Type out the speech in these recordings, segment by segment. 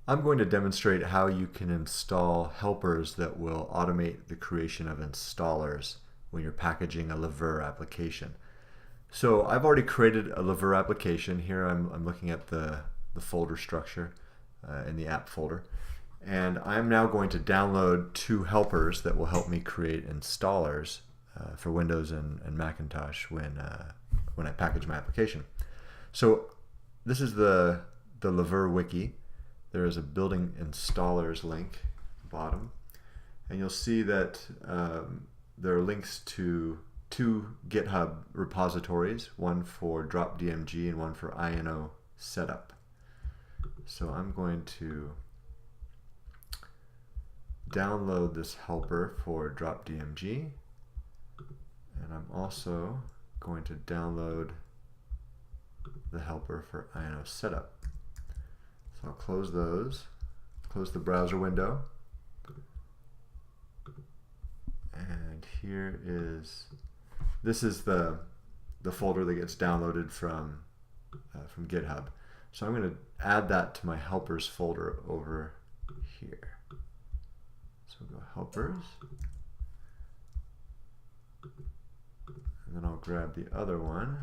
I'm going to demonstrate how you can install helpers that will automate the creation of installers when you're packaging a Levure application. So I've already created a Levure application. Here I'm looking at the folder structure in the app folder. And I'm now going to download two helpers that will help me create installers for Windows and Macintosh when I package my application. So this is the Levure wiki. There is a building installers link at the bottom, and you'll see that there are links to two GitHub repositories, one for DropDMG and one for INO setup. So I'm going to download this helper for DropDMG, and I'm also going to download the helper for INO setup. So I'll close those, close the browser window, and this is the folder that gets downloaded from GitHub. So I'm going to add that to my helpers folder over here. So we'll go helpers, and then I'll grab the other one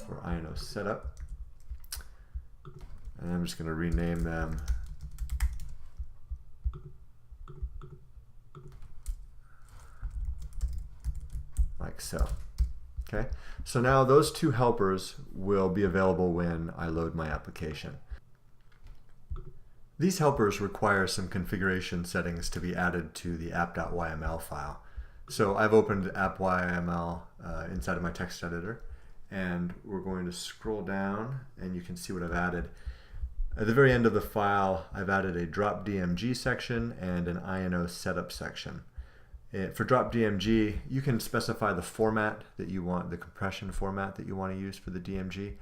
for INO setup, and I'm just going to rename them like so. Okay, so now those two helpers will be available when I load my application. These helpers require some configuration settings to be added to the app.yml file. So I've opened app.yml inside of my text editor, and we're going to scroll down and you can see what I've added. At the very end of the file, I've added a DropDMG section and an INO setup section. For DropDMG, you can specify the format that you want, the compression format that you want to use for the DMG.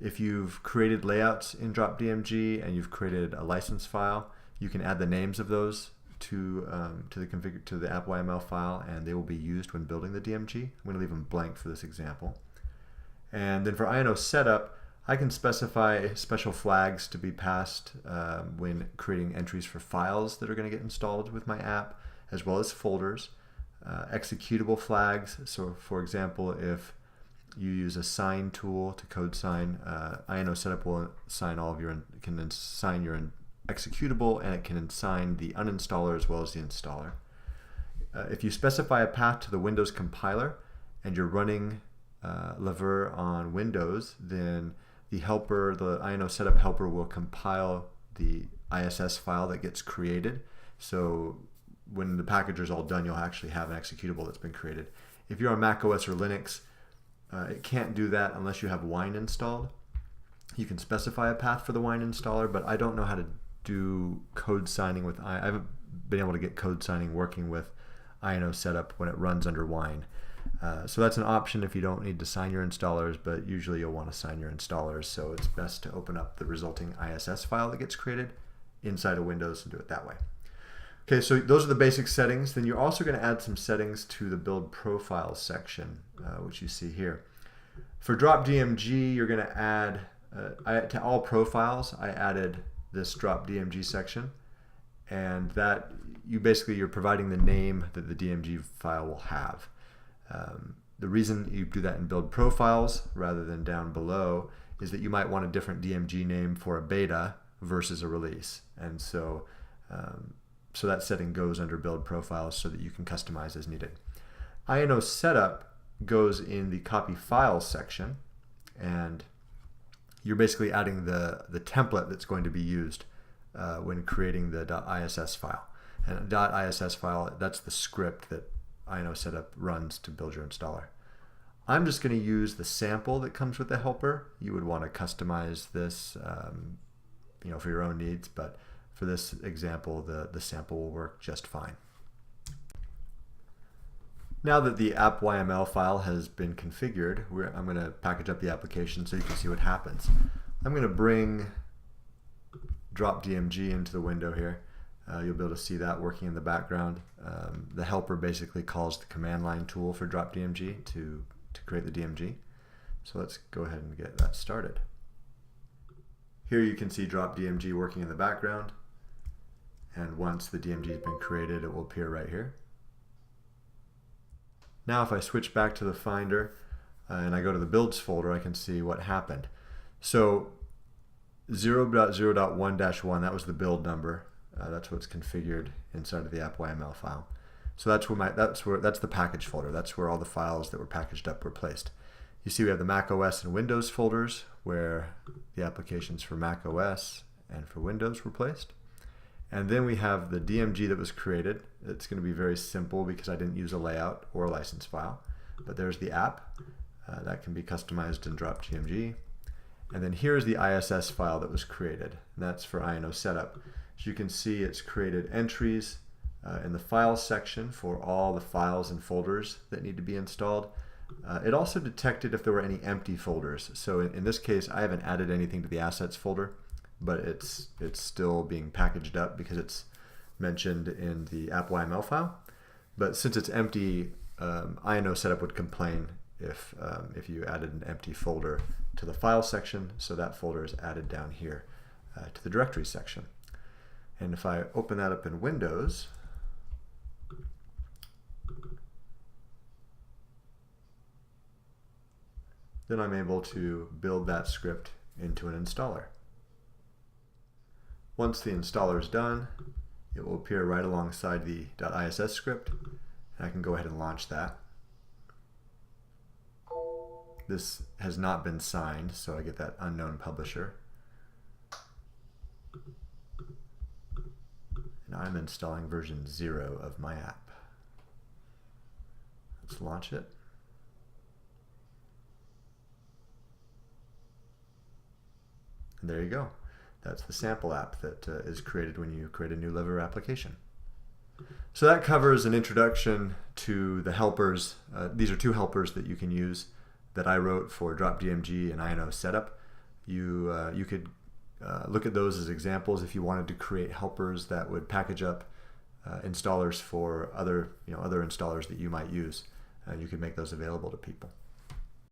If you've created layouts in DropDMG and you've created a license file, you can add the names of those to the app.yml file, and they will be used when building the DMG. I'm going to leave them blank for this example. And then for INO setup, I can specify special flags to be passed when creating entries for files that are going to get installed with my app, as well as folders. Executable flags, so for example, if you use a sign tool to code sign, INO setup will assign can assign your executable, and it can assign the uninstaller as well as the installer. If you specify a path to the Windows compiler and you're running Levure on Windows, then the INO setup helper will compile the ISS file that gets created. So when the package is all done, you'll actually have an executable that's been created. If you're on macOS or Linux, it can't do that unless you have Wine installed. You can specify a path for the Wine installer, but I don't know how to do code signing with I haven't been able to get code signing working with INO setup when it runs under Wine. So that's an option if you don't need to sign your installers, but usually you'll want to sign your installers, so it's best to open up the resulting ISS file that gets created inside of Windows and do it that way. Okay, so those are the basic settings. Then you're also going to add some settings to the build profiles section, which you see here. For DropDMG, you're going to add, to all profiles, I added this DropDMG section, and that you're providing the name that the DMG file will have. The reason you do that in build profiles rather than down below is that you might want a different DMG name for a beta versus a release, and so that setting goes under build profiles so that you can customize as needed. INO setup goes in the copy files section, and you're basically adding the template that's going to be used when creating the .iss file. And .iss file, that's the script that INO setup runs to build your installer. I'm just going to use the sample that comes with the helper. You would want to customize this for your own needs, but for this example, the sample will work just fine. Now that the app.yml file has been configured, I'm going to package up the application so you can see what happens. I'm going to bring DropDMG into the window here. You'll be able to see that working in the background. The helper basically calls the command line tool for DropDMG to create the DMG. So let's go ahead and get that started. Here you can see DropDMG working in the background, and once the DMG has been created, it will appear right here. Now if I switch back to the Finder and I go to the builds folder, I can see what happened. So 0.0.1-1, that was the build number. That's what's configured inside of the app.yml file. So that's the package folder. That's where all the files that were packaged up were placed. You see we have the macOS and Windows folders where the applications for macOS and for Windows were placed. And then we have the DMG that was created. It's going to be very simple because I didn't use a layout or a license file. But there's the app. That can be customized in DropDMG. And then here's the ISS file that was created. And that's for INO setup. As you can see, it's created entries in the files section for all the files and folders that need to be installed. It also detected if there were any empty folders. So in this case, I haven't added anything to the assets folder, but it's still being packaged up because it's mentioned in the app.yml file. But since it's empty, INO setup would complain if you added an empty folder to the file section, so that folder is added down here to the directory section. And if I open that up in Windows, then I'm able to build that script into an installer. Once the installer is done, it will appear right alongside the .iss script, and I can go ahead and launch that. This has not been signed, so I get that unknown publisher. And I'm installing version 0 of my app. Let's launch it. And there you go. That's the sample app that is created when you create a new Levure application. So that covers an introduction to the helpers. These are two helpers that you can use that I wrote for DropDMG and INO setup. You could look at those as examples if you wanted to create helpers that would package up installers for other installers that you might use. You could make those available to people.